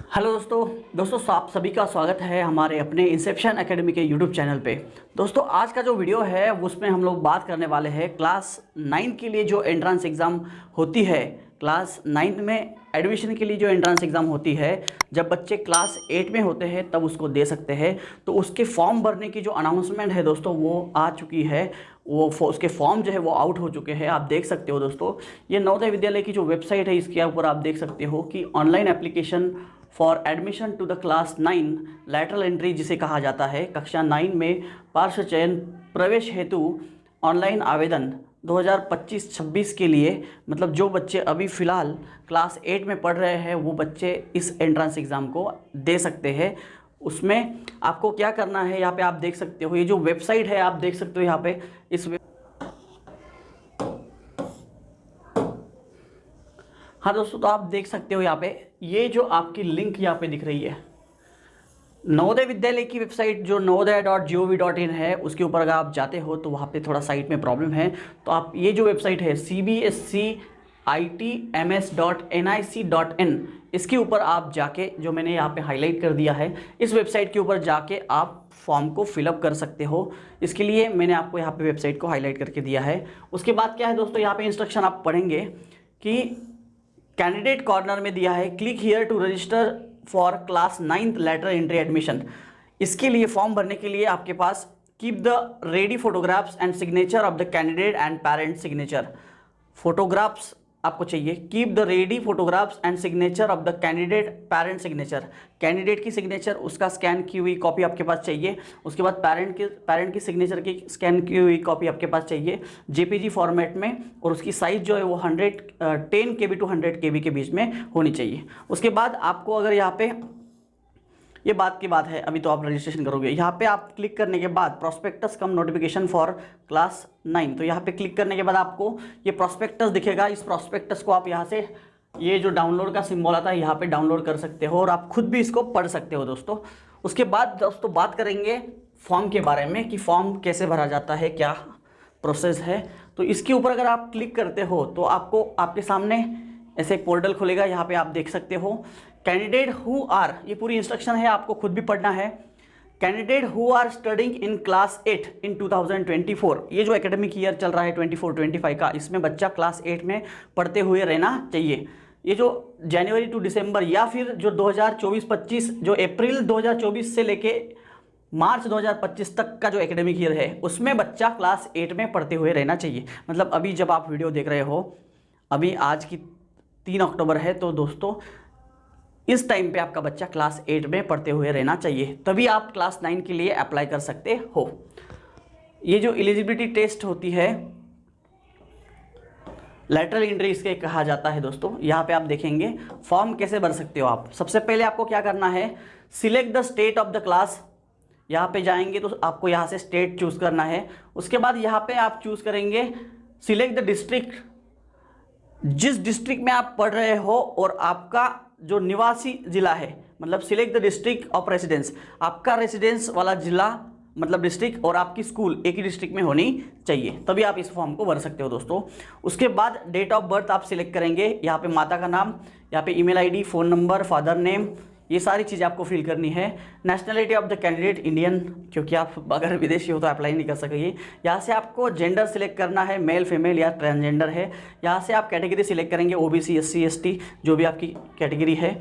Hello दोस्तों आप सभी का स्वागत है हमारे अपने इंसेप्शन एकेडमी के यूट्यूब चैनल पे। दोस्तों आज का जो वीडियो है उसमें हम लोग बात करने वाले हैं क्लास 9 के लिए जो एंट्रेंस एग्ज़ाम होती है। क्लास 9 में एडमिशन के लिए जो एंट्रेंस एग्ज़ाम होती है, जब बच्चे क्लास 8 में होते हैं तब उसको दे सकते हैं। तो उसके फॉर्म भरने की जो अनाउंसमेंट है दोस्तों वो आ चुकी है। उसके फॉर्म जो है वो आउट हो चुके हैं। आप देख सकते हो दोस्तों, ये नवोदय विद्यालय की जो वेबसाइट है इसके ऊपर आप देख सकते हो कि online application for admission to the class 9 lateral entry जिसे कहा जाता है, कक्षा 9 में पार्श्व चयन प्रवेश हेतु ऑनलाइन आवेदन 2025-26 के लिए, मतलब जो बच्चे अभी फ़िलहाल क्लास 8 में पढ़ रहे हैं वो बच्चे इस एंट्रेंस एग्ज़ाम को दे सकते हैं। उसमें आपको क्या करना है, यहाँ पे आप देख सकते हो, ये जो वेबसाइट है आप देख सकते हो यहाँ पे इस हाँ दोस्तों, तो आप देख सकते हो यहाँ पे ये जो आपकी लिंक यहाँ पे दिख रही है नवोदय विद्यालय की वेबसाइट जो navodaya.gov.in है, उसके ऊपर अगर आप जाते हो तो वहाँ पे थोड़ा साइट में प्रॉब्लम है। तो आप ये जो वेबसाइट है cbscitms.nic.in, इसके ऊपर आप जाके, जो मैंने यहाँ पे हाईलाइट कर दिया है, इस वेबसाइट के ऊपर जाके आप फॉर्म को फिलअप कर सकते हो। इसके लिए मैंने आपको यहाँ पे वेबसाइट को हाईलाइट करके दिया है। उसके बाद क्या है दोस्तों, यहाँ पे इंस्ट्रक्शन आप पढ़ेंगे कि कैंडिडेट कॉर्नर में दिया है click here to register for class 9 later entry admission. इसके लिए फॉर्म भरने के लिए आपके पास keep the ready photographs and signature of the candidate and parent signature. Photographs आपको चाहिए, keep the ready photographs and signature of the candidate parent signature. Candidate की सिग्नेचर उसका स्कैन की हुई कॉपी आपके पास चाहिए। उसके बाद पेरेंट की सिग्नेचर की स्कैन की हुई कॉपी आपके पास चाहिए जेपीजी फॉर्मेट में, और उसकी साइज़ जो है वो 10 KB टू 100 KB के बीच में होनी चाहिए। उसके बाद आपको अगर यहाँ पे ये बात की बात है, अभी तो आप रजिस्ट्रेशन करोगे, यहाँ पे आप क्लिक करने के बाद prospectus come notification for class 9, तो यहाँ पे क्लिक करने के बाद आपको ये प्रोस्पेक्टस दिखेगा। इस प्रोस्पेक्टस को आप यहाँ से, ये जो डाउनलोड का सिंबल आता है यहाँ पे डाउनलोड कर सकते हो और आप खुद भी इसको पढ़ सकते हो दोस्तों। उसके बाद दोस्तों बात करेंगे फॉर्म के बारे में कि फॉर्म कैसे भरा जाता है, क्या प्रोसेस है। तो इसके ऊपर अगर आप क्लिक करते हो तो आपको आपके सामने ऐसे एक पोर्टल खुलेगा। यहाँ पे आप देख सकते हो कैंडिडेट हु आर, ये पूरी इंस्ट्रक्शन है, आपको खुद भी पढ़ना है। Candidate who are studying in class 8 in 2024, ये जो एकेडमिक ईयर चल रहा है 24-25 का, इसमें बच्चा क्लास 8 में पढ़ते हुए रहना चाहिए। ये जो जनवरी टू दिसंबर या फिर जो 2024-25, जो अप्रैल 2024 से लेके मार्च 2025 तक का जो एकेडमिक ईयर है उसमें बच्चा क्लास 8 में पढ़ते हुए रहना चाहिए। मतलब अभी जब आप वीडियो देख रहे हो, अभी आज की 3 अक्टूबर है, तो दोस्तों इस टाइम पे आपका बच्चा क्लास 8 में पढ़ते हुए रहना चाहिए, तभी आप क्लास 9 के लिए अप्लाई कर सकते हो। ये जो एलिजिबिलिटी टेस्ट होती है, लेटरल एंट्री इसके कहा जाता है दोस्तों। यहाँ पे आप देखेंगे फॉर्म कैसे भर सकते हो आप। सबसे पहले आपको क्या करना है, select the state of the class. यहाँ पे जाएंगे तो आपको यहाँ से स्टेट चूज़ करना है। उसके बाद यहाँ पे आप चूज़ करेंगे सिलेक्ट द डिस्ट्रिक्ट, जिस डिस्ट्रिक्ट में आप पढ़ रहे हो और आपका जो निवासी जिला है, मतलब select the district of residence, आपका रेसिडेंस वाला जिला मतलब डिस्ट्रिक्ट और आपकी स्कूल एक ही डिस्ट्रिक्ट में होनी चाहिए, तभी आप इस फॉर्म को भर सकते हो दोस्तों। उसके बाद डेट ऑफ बर्थ आप सिलेक्ट करेंगे। यहाँ पे माता का नाम, यहाँ पे email ID, phone number, father name, ये सारी चीज़ें आपको फिल करनी है। Nationality of the candidate Indian, क्योंकि आप अगर विदेशी हो तो अप्लाई नहीं कर सकेंगे। यहाँ से आपको जेंडर सिलेक्ट करना है, मेल फीमेल या ट्रांसजेंडर है। यहाँ से आप कैटेगरी सिलेक्ट करेंगे, ओबीसी SC ST जो भी आपकी कैटेगरी है।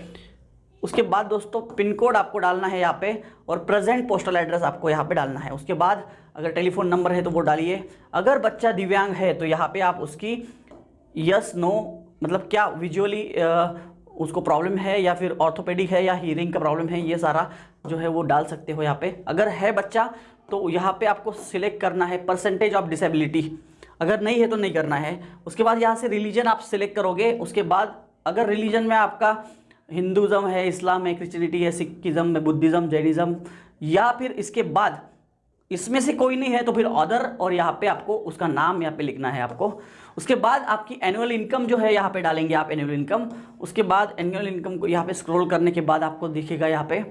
उसके बाद दोस्तों पिन कोड आपको डालना है यहाँ पे, और प्रेजेंट पोस्टल एड्रेस आपको यहाँ पे डालना है। उसके बाद अगर टेलीफोन नंबर है तो वो डालिए। अगर बच्चा दिव्यांग है तो यहाँ पे आप उसकी यस नो, मतलब क्या विजुअली उसको प्रॉब्लम है या फिर ऑर्थोपेडिक है या हीयरिंग का प्रॉब्लम है, ये सारा जो है वो डाल सकते हो यहाँ पे। अगर है बच्चा तो यहाँ पे आपको सिलेक्ट करना है परसेंटेज ऑफ डिसेबिलिटी, अगर नहीं है तो नहीं करना है। उसके बाद यहाँ से रिलीजन आप सिलेक्ट करोगे। उसके बाद अगर रिलीजन में आपका हिंदुज़म है, इस्लाम है, क्रिश्चियनिटी है, सिखिज़म है, बुद्धिज़्म, जैनिज़्म, या फिर इसके बाद इसमें से कोई नहीं है तो फिर अदर, और यहाँ पे आपको उसका नाम यहाँ पे लिखना है आपको। उसके बाद आपकी एनुअल इनकम जो है यहाँ पे डालेंगे आप एनुअल इनकम। उसके बाद एनुअल इनकम को यहाँ पे स्क्रॉल करने के बाद आपको दिखेगा यहाँ पे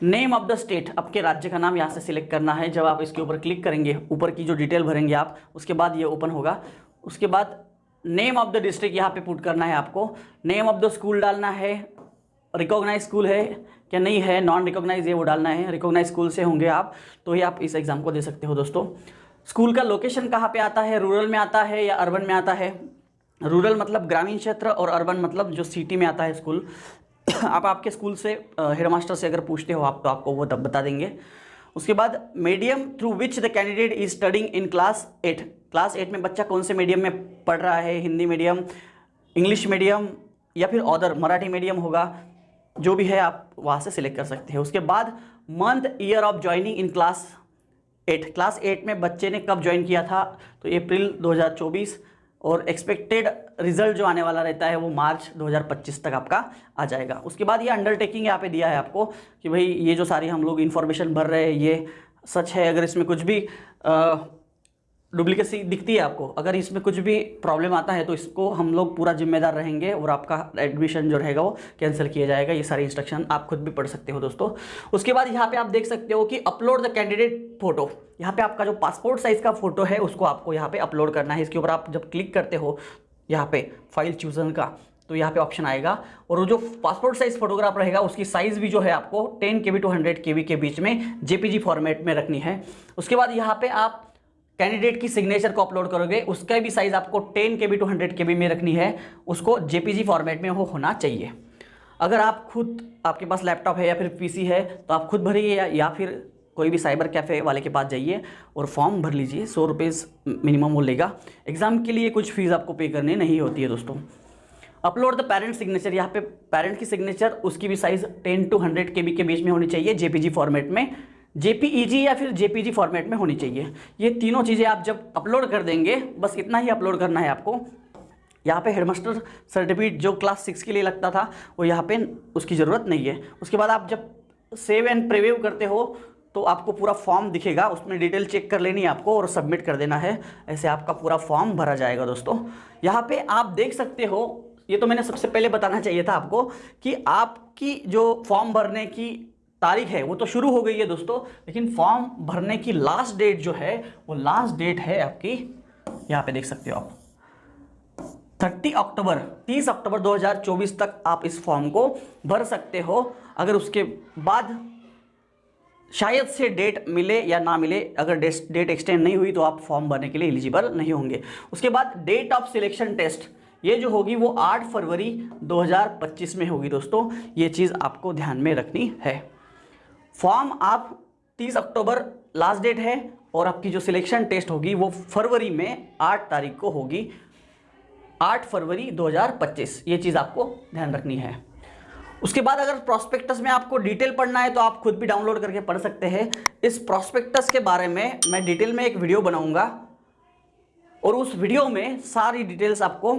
नेम ऑफ द स्टेट, आपके राज्य का नाम यहाँ से सिलेक्ट करना है। जब आप इसके ऊपर क्लिक करेंगे, ऊपर की जो डिटेल भरेंगे आप, उसके बाद ये ओपन होगा। उसके बाद नेम ऑफ द डिस्ट्रिक्ट यहाँ पे पुट करना है आपको। नेम ऑफ द स्कूल डालना है, रिकॉग्नाइज स्कूल है क्या नहीं है, नॉन रिकॉग्नाइज ये वो डालना है। रिकॉग्नाइज स्कूल से होंगे आप तो ही आप इस एग्ज़ाम को दे सकते हो दोस्तों। स्कूल का लोकेशन कहाँ पे आता है, रूरल में आता है या अर्बन में आता है। रूरल मतलब ग्रामीण क्षेत्र और अर्बन मतलब जो सिटी में आता है स्कूल। आप आपके स्कूल से हेडमास्टर से अगर पूछते हो आप तो आपको वो तब बता देंगे। उसके बाद medium through which the candidate is studying in class 8। Class 8 में बच्चा कौन से मीडियम में पढ़ रहा है, हिंदी मीडियम, इंग्लिश मीडियम या फिर अदर मराठी मीडियम होगा, जो भी है आप वहाँ से सिलेक्ट कर सकते हैं। उसके बाद month year of joining in class 8। Class 8 में बच्चे ने कब ज्वाइन किया था, तो अप्रैल 2024 और एक्सपेक्टेड रिजल्ट जो आने वाला रहता है वो मार्च 2025 तक आपका आ जाएगा। उसके बाद ये अंडरटेकिंग यहाँ पे दिया है आपको कि भाई ये जो सारी हम लोग इन्फॉर्मेशन भर रहे हैं ये सच है। अगर इसमें कुछ भी डुप्लीकेसी दिखती है आपको, अगर इसमें कुछ भी प्रॉब्लम आता है तो इसको हम लोग पूरा जिम्मेदार रहेंगे और आपका एडमिशन जो रहेगा वो कैंसिल किया जाएगा। ये सारी इंस्ट्रक्शन आप खुद भी पढ़ सकते हो दोस्तों। उसके बाद यहाँ पे आप देख सकते हो कि अपलोड द कैंडिडेट फोटो। यहाँ पे आपका जो पासपोर्ट साइज़ का फोटो है उसको आपको यहाँ पे अपलोड करना है। इसके ऊपर आप जब क्लिक करते हो यहाँ पे फाइल चूजन का तो यहाँ पे ऑप्शन आएगा और वो जो पासपोर्ट साइज फोटोग्राफ रहेगा उसकी साइज़ भी जो है आपको 10 KB to 100 KB के बीच में JPG फॉर्मेट में रखनी है। उसके बाद यहाँ पे आप कैंडिडेट की सिग्नेचर को अपलोड करोगे, उसका भी साइज़ आपको 10 KB to 100 KB में रखनी है, उसको JPG फॉर्मेट में वो होना चाहिए। अगर आप खुद आपके पास लैपटॉप है या फिर PC है तो आप खुद भरिए या फिर कोई भी साइबर कैफ़े वाले के पास जाइए और फॉर्म भर लीजिए। 100 रुपये मिनिमम वो लेगा। एग्ज़ाम के लिए कुछ फीस आपको पे करनी नहीं होती है दोस्तों। Upload the parent signature. यहाँ पे पेरेंट की सिग्नेचर उसकी भी साइज़ 10 to 100 KB के बीच में होनी चाहिए, JPG फॉर्मेट में, JPEG या फिर JPG फॉर्मेट में होनी चाहिए। ये तीनों चीज़ें आप जब अपलोड कर देंगे, बस इतना ही अपलोड करना है आपको। यहाँ पे हेडमास्टर सर्टिफिकेट जो क्लास 6 के लिए लगता था वो यहाँ पे उसकी ज़रूरत नहीं है। उसके बाद आप जब सेव एंड प्रीव्यू करते हो तो आपको पूरा फॉर्म दिखेगा, उसमें डिटेल चेक कर लेनी है आपको और सबमिट कर देना है। ऐसे आपका पूरा फॉर्म भरा जाएगा दोस्तों। यहाँ पे आप देख सकते हो, ये तो मैंने सबसे पहले बताना चाहिए था आपको कि आपकी जो फॉर्म भरने की तारीख है वो तो शुरू हो गई है दोस्तों, लेकिन फॉर्म भरने की लास्ट डेट जो है वो लास्ट डेट है आपकी, यहाँ पे देख सकते हो आप 30 अक्टूबर 2024 तक आप इस फॉर्म को भर सकते हो। अगर उसके बाद शायद से डेट मिले या ना मिले, अगर डेट एक्सटेंड नहीं हुई तो आप फॉर्म भरने के लिए एलिजिबल नहीं होंगे। उसके बाद डेट ऑफ सिलेक्शन टेस्ट ये जो होगी वो 8 फरवरी 2025 में होगी दोस्तों। ये चीज़ आपको ध्यान में रखनी है। फॉर्म आप 30 अक्टूबर लास्ट डेट है और आपकी जो सिलेक्शन टेस्ट होगी वो फरवरी में 8 तारीख को होगी, 8 फरवरी 2025। ये चीज़ आपको ध्यान रखनी है। उसके बाद अगर प्रॉस्पेक्टस में आपको डिटेल पढ़ना है तो आप खुद भी डाउनलोड करके पढ़ सकते हैं। इस प्रॉस्पेक्टस के बारे में मैं डिटेल में एक वीडियो बनाऊंगा और उस वीडियो में सारी डिटेल्स आपको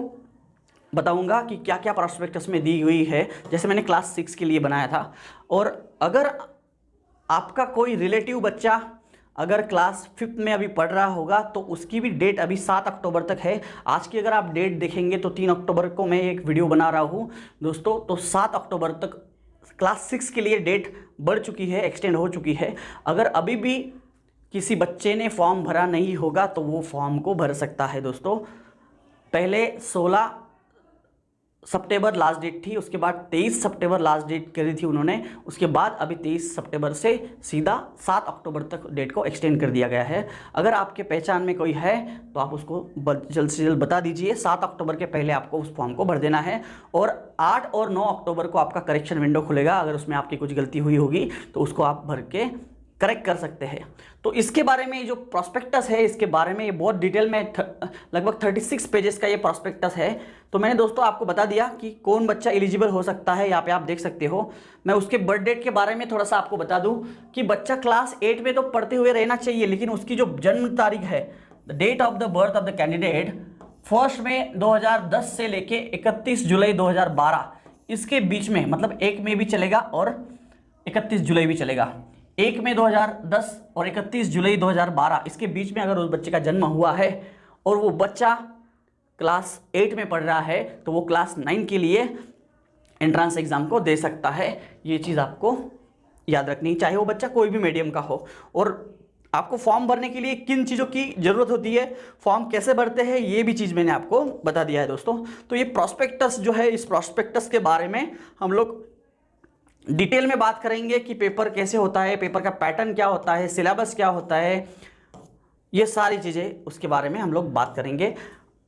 बताऊंगा कि क्या क्या प्रॉस्पेक्टस में दी हुई है, जैसे मैंने क्लास 6 के लिए बनाया था। और अगर आपका कोई रिलेटिव बच्चा अगर क्लास 5th में अभी पढ़ रहा होगा तो उसकी भी डेट अभी 7 अक्टूबर तक है। आज की अगर आप डेट देखेंगे तो 3 अक्टूबर को मैं एक वीडियो बना रहा हूँ दोस्तों, तो 7 अक्टूबर तक क्लास 6 के लिए डेट बढ़ चुकी है, एक्सटेंड हो चुकी है। अगर अभी भी किसी बच्चे ने फॉर्म भरा नहीं होगा तो वो फॉर्म को भर सकता है दोस्तों। पहले 16 सितंबर लास्ट डेट थी, उसके बाद 23 सितंबर लास्ट डेट करी थी उन्होंने, उसके बाद अभी 23 सितंबर से सीधा 7 अक्टूबर तक डेट को एक्सटेंड कर दिया गया है। अगर आपके पहचान में कोई है तो आप उसको जल्द से जल्द बता दीजिए। 7 अक्टूबर के पहले आपको उस फॉर्म को भर देना है और 8 और 9 अक्टूबर को आपका करेक्शन विंडो खुलेगा। अगर उसमें आपकी कुछ गलती हुई होगी तो उसको आप भर के करेक्ट कर सकते हैं। तो इसके बारे में जो प्रॉस्पेक्टस है इसके बारे में ये बहुत डिटेल में लगभग 36 पेजेस का ये प्रॉस्पेक्टस है। तो मैंने दोस्तों आपको बता दिया कि कौन बच्चा एलिजिबल हो सकता है, यहाँ पे आप देख सकते हो। मैं उसके बर्थ डेट के बारे में थोड़ा सा आपको बता दूं कि बच्चा क्लास 8 में तो पढ़ते हुए रहना चाहिए, लेकिन उसकी जो जन्म तारीख है, the date of the birth of the candidate 1 मई 2010 से लेके 31 जुलाई 2012 इसके बीच में, मतलब 1 मई भी चलेगा और 31 जुलाई भी चलेगा। 1 मई 2010 और 31 जुलाई 2012 इसके बीच में अगर उस बच्चे का जन्म हुआ है और वो बच्चा क्लास 8 में पढ़ रहा है तो वो क्लास 9 के लिए एंट्रेंस एग्ज़ाम को दे सकता है। ये चीज़ आपको याद रखनी, चाहे वो बच्चा कोई भी मीडियम का हो। और आपको फॉर्म भरने के लिए किन चीज़ों की ज़रूरत होती है, फॉर्म कैसे भरते हैं, ये भी चीज़ मैंने आपको बता दिया है दोस्तों। तो ये प्रॉस्पेक्टस जो है, इस प्रॉस्पेक्टस के बारे में हम लोग डिटेल में बात करेंगे कि पेपर कैसे होता है, पेपर का पैटर्न क्या होता है, सिलेबस क्या होता है, ये सारी चीज़ें उसके बारे में हम लोग बात करेंगे।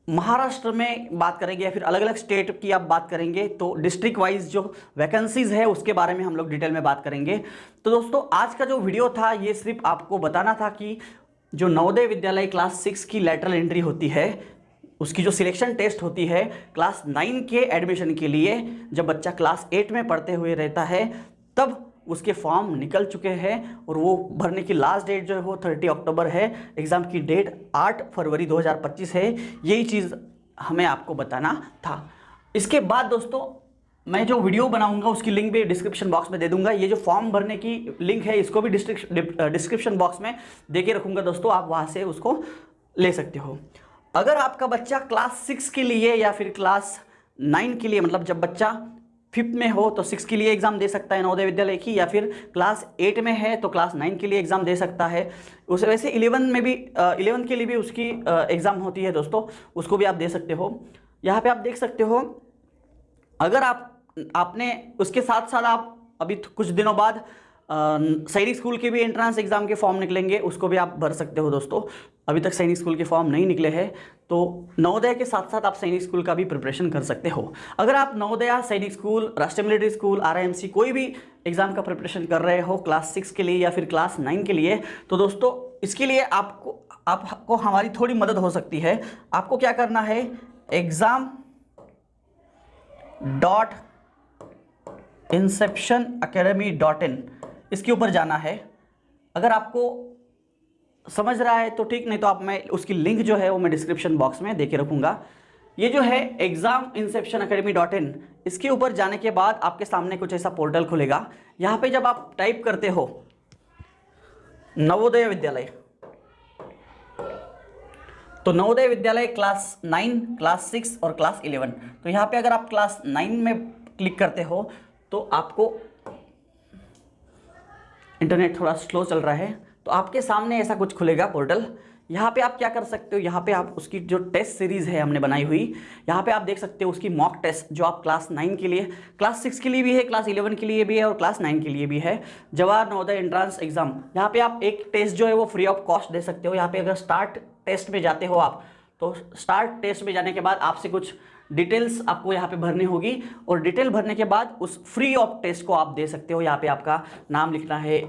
महाराष्ट्र में बात करेंगे या फिर अलग अलग स्टेट की आप बात करेंगे तो डिस्ट्रिक्ट वाइज जो वैकेंसीज है उसके बारे में हम लोग डिटेल में बात करेंगे। तो दोस्तों आज का जो वीडियो था ये सिर्फ आपको बताना था कि जो नवोदय विद्यालय क्लास 6 की लेटरल एंट्री होती है उसकी जो सिलेक्शन टेस्ट होती है क्लास 9 के एडमिशन के लिए, जब बच्चा क्लास 8 में पढ़ते हुए रहता है तब उसके फॉर्म निकल चुके हैं और वो भरने की लास्ट डेट जो है वो 30 अक्टूबर है। एग्ज़ाम की डेट 8 फरवरी 2025 है। यही चीज़ हमें आपको बताना था। इसके बाद दोस्तों मैं जो वीडियो बनाऊंगा उसकी लिंक भी डिस्क्रिप्शन बॉक्स में दे दूंगा। ये जो फॉर्म भरने की लिंक है इसको भी डिस्क्रिप्शन बॉक्स में दे के रखूँगा दोस्तों, आप वहाँ से उसको ले सकते हो। अगर आपका बच्चा क्लास 6 के लिए या फिर क्लास 9 के लिए, मतलब जब बच्चा 5th में हो तो 6 के लिए एग्ज़ाम दे सकता है नवोदय विद्यालय की, या फिर क्लास 8 में है तो क्लास 9 के लिए एग्ज़ाम दे सकता है। उस वैसे 11 में भी 11 के लिए भी उसकी एग्ज़ाम होती है दोस्तों, उसको भी आप दे सकते हो। यहाँ पे आप देख सकते हो, अगर आपने उसके साथ साथ आप अभी कुछ दिनों बाद सैनिक स्कूल के भी एंट्रेंस एग्जाम के फॉर्म निकलेंगे, उसको भी आप भर सकते हो दोस्तों। अभी तक सैनिक स्कूल के फॉर्म नहीं निकले हैं तो नवोदय के साथ साथ आप सैनिक स्कूल का भी प्रिपरेशन कर सकते हो। अगर आप नवोदय, सैनिक स्कूल, राष्ट्रीय मिलिट्री स्कूल, RIMC कोई भी एग्जाम का प्रिपरेशन कर रहे हो क्लास 6 के लिए या फिर क्लास 9 के लिए, तो दोस्तों इसके लिए आपको हमारी थोड़ी मदद हो सकती है। आपको क्या करना है, exam.inceptionacademy.in इसके ऊपर जाना है। अगर आपको समझ रहा है तो ठीक, नहीं तो मैं उसकी लिंक जो है वो मैं डिस्क्रिप्शन बॉक्स में दे के रखूँगा। ये जो है exam.inceptionacademy.in, इसके ऊपर जाने के बाद आपके सामने कुछ ऐसा पोर्टल खुलेगा। यहाँ पे जब आप टाइप करते हो नवोदय विद्यालय, तो नवोदय विद्यालय क्लास 9, क्लास 6 और क्लास 11, तो यहाँ पे अगर आप क्लास 9 में क्लिक करते हो तो आपको, इंटरनेट थोड़ा स्लो चल रहा है, तो आपके सामने ऐसा कुछ खुलेगा पोर्टल। यहाँ पे आप क्या कर सकते हो, यहाँ पे आप उसकी जो टेस्ट सीरीज़ है हमने बनाई हुई, यहाँ पे आप देख सकते हो उसकी मॉक टेस्ट जो आप क्लास 9 के लिए, क्लास 6 के लिए भी है, क्लास 11 के लिए भी है और क्लास 9 के लिए भी है। जवाहर नवोदय एंट्रेंस एग्जाम, यहाँ पे आप एक टेस्ट जो है वो फ्री ऑफ कॉस्ट दे सकते हो। यहाँ पे अगर स्टार्ट टेस्ट में जाते हो आप, तो स्टार्ट टेस्ट में जाने के बाद आपसे कुछ डिटेल्स आपको यहाँ पे भरनी होगी और डिटेल भरने के बाद उस फ्री ऑफ टेस्ट को आप दे सकते हो। यहाँ पे आपका नाम लिखना है,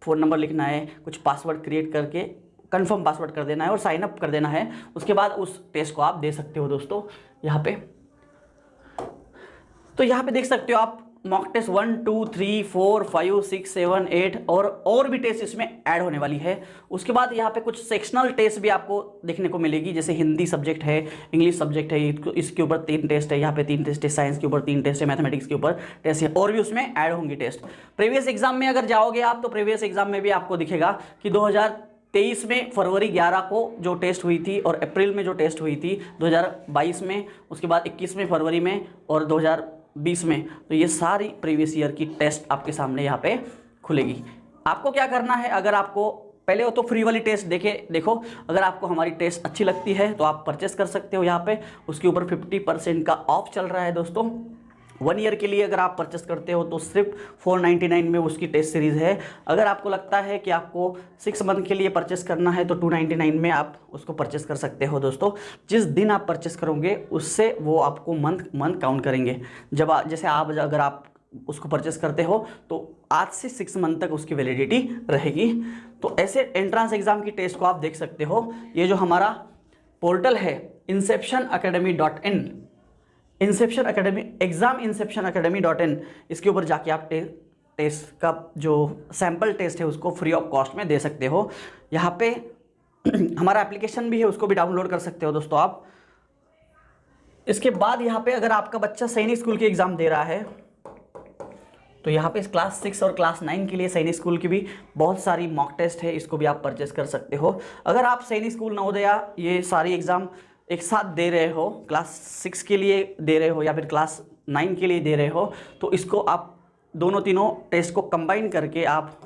फ़ोन नंबर लिखना है, कुछ पासवर्ड क्रिएट करके कंफर्म पासवर्ड कर देना है और साइन अप कर देना है। उसके बाद उस टेस्ट को आप दे सकते हो दोस्तों यहाँ पे। तो यहाँ पे देख सकते हो आप मॉक टेस्ट 1, 2, 3, 4, 5, 6, 7, 8 और भी टेस्ट इसमें ऐड होने वाली है। उसके बाद यहाँ पे कुछ सेक्शनल टेस्ट भी आपको देखने को मिलेगी, जैसे हिंदी सब्जेक्ट है, इंग्लिश सब्जेक्ट है, इसके ऊपर 3 टेस्ट है, यहाँ पे 3 टेस्ट है, साइंस के ऊपर 3 टेस्ट है, मैथमेटिक्स के ऊपर टेस्ट है, और भी उसमें ऐड होंगी टेस्ट। प्रीवियस एग्जाम में अगर जाओगे आप तो प्रीवियस एग्जाम में भी आपको दिखेगा कि 2023 में फरवरी 11 को जो टेस्ट हुई थी और अप्रैल में जो टेस्ट हुई थी 2022 में, उसके बाद 21 में फरवरी में और 2020 में, तो ये सारी प्रीवियस ईयर की टेस्ट आपके सामने यहाँ पे खुलेगी। आपको क्या करना है, अगर आपको पहले हो तो फ्री वाली टेस्ट देखो, अगर आपको हमारी टेस्ट अच्छी लगती है तो आप परचेस कर सकते हो। यहाँ पे उसके ऊपर 50% का ऑफ चल रहा है दोस्तों। 1 ईयर के लिए अगर आप परचेस करते हो तो सिर्फ 499 में उसकी टेस्ट सीरीज़ है। अगर आपको लगता है कि आपको 6 मंथ के लिए परचेस करना है तो 299 में आप उसको परचेस कर सकते हो दोस्तों। जिस दिन आप परचेस करोगे उससे वो आपको मंथ काउंट करेंगे। जैसे अगर आप उसको परचेस करते हो तो आज से 6 मंथ तक उसकी वैलिडिटी रहेगी। तो ऐसे एंट्रेंस एग्जाम की टेस्ट को आप देख सकते हो। ये जो हमारा पोर्टल है inceptionacademy.in, इंसेप्शन अकेडमी, exam.inceptionacademy.in, इसके ऊपर जाके आप टेस्ट का जो सैम्पल टेस्ट है उसको फ्री ऑफ कॉस्ट में दे सकते हो। यहाँ पे हमारा एप्लीकेशन भी है, उसको भी डाउनलोड कर सकते हो दोस्तों आप। इसके बाद यहाँ पे अगर आपका बच्चा सैनिक स्कूल की एग्ज़ाम दे रहा है तो यहाँ पे क्लास 6 और क्लास 9 के लिए सैनिक स्कूल की भी बहुत सारी मॉक टेस्ट है, इसको भी आप परचेस कर सकते हो। अगर आप सैनिक स्कूल, नवोदया ये सारी एग्ज़ाम एक साथ दे रहे हो, क्लास 6 के लिए दे रहे हो या फिर क्लास 9 के लिए दे रहे हो, तो इसको आप तीनों टेस्ट को कंबाइन करके आप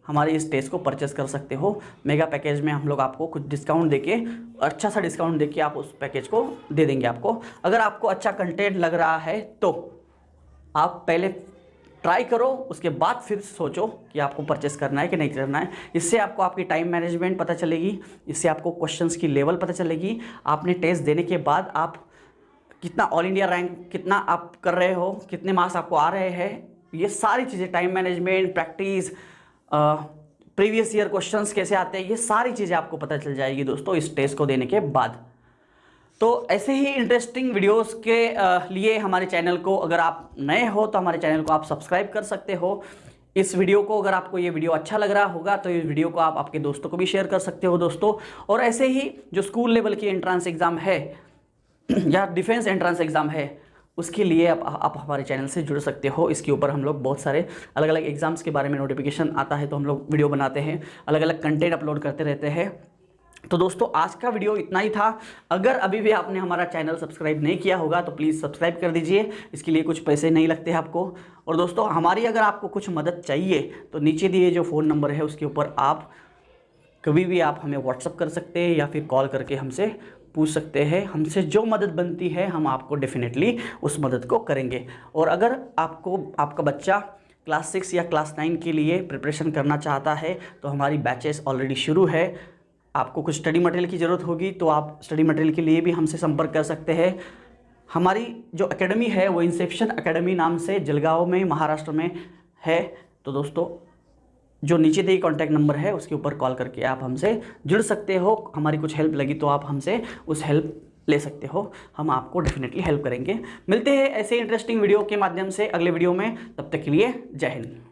हमारे इस टेस्ट को परचेस कर सकते हो। मेगा पैकेज में हम लोग आपको कुछ डिस्काउंट देके, अच्छा सा डिस्काउंट देके आप उस पैकेज को दे देंगे आपको। अगर आपको अच्छा कंटेंट लग रहा है तो आप पहले ट्राई करो, उसके बाद फिर सोचो कि आपको परचेस करना है कि नहीं करना है। इससे आपको आपकी टाइम मैनेजमेंट पता चलेगी, इससे आपको क्वेश्चंस की लेवल पता चलेगी। आपने टेस्ट देने के बाद आप कितना ऑल इंडिया रैंक कितना आप कर रहे हो, कितने मार्क्स आपको आ रहे हैं, ये सारी चीज़ें, time management, practice, previous year questions कैसे आते हैं, ये सारी चीज़ें आपको पता चल जाएगी दोस्तों इस टेस्ट को देने के बाद। तो ऐसे ही इंटरेस्टिंग वीडियोस के लिए हमारे चैनल को, अगर आप नए हो तो हमारे चैनल को आप सब्सक्राइब कर सकते हो। इस वीडियो को, अगर आपको ये वीडियो अच्छा लग रहा होगा तो इस वीडियो को आप आपके दोस्तों को भी शेयर कर सकते हो दोस्तों। और ऐसे ही जो स्कूल लेवल की एंट्रेंस एग्ज़ाम है या डिफेंस एंट्रेंस एग्ज़ाम है, उसके लिए आप हमारे चैनल से जुड़ सकते हो। इसके ऊपर हम लोग बहुत सारे अलग अलग एग्ज़ाम्स के बारे में नोटिफिकेशन आता है तो हम लोग वीडियो बनाते हैं, अलग अलग कंटेंट अपलोड करते रहते हैं। तो दोस्तों आज का वीडियो इतना ही था। अगर अभी भी आपने हमारा चैनल सब्सक्राइब नहीं किया होगा तो प्लीज़ सब्सक्राइब कर दीजिए, इसके लिए कुछ पैसे नहीं लगते आपको। और दोस्तों हमारी अगर आपको कुछ मदद चाहिए तो नीचे दिए जो फ़ोन नंबर है उसके ऊपर आप कभी भी आप हमें व्हाट्सअप कर सकते हैं या फिर कॉल करके हमसे पूछ सकते हैं। हमसे जो मदद बनती है हम आपको डेफिनेटली उस मदद को करेंगे। और अगर आपका बच्चा क्लास 6 या क्लास 9 के लिए प्रिपरेशन करना चाहता है तो हमारी बैचेस ऑलरेडी शुरू है। आपको कुछ स्टडी मटेरियल की ज़रूरत होगी तो आप स्टडी मटेरियल के लिए भी हमसे संपर्क कर सकते हैं। हमारी जो एकेडमी है वो इंसेप्शन एकेडमी नाम से जलगांव में, महाराष्ट्र में है। तो दोस्तों जो नीचे दिए कॉन्टैक्ट नंबर है उसके ऊपर कॉल करके आप हमसे जुड़ सकते हो। हमारी कुछ हेल्प लगी तो आप हमसे उस हेल्प ले सकते हो, हम आपको डेफिनेटली हेल्प करेंगे। मिलते हैं ऐसे इंटरेस्टिंग वीडियो के माध्यम से अगले वीडियो में, तब तक के लिए जय हिंद।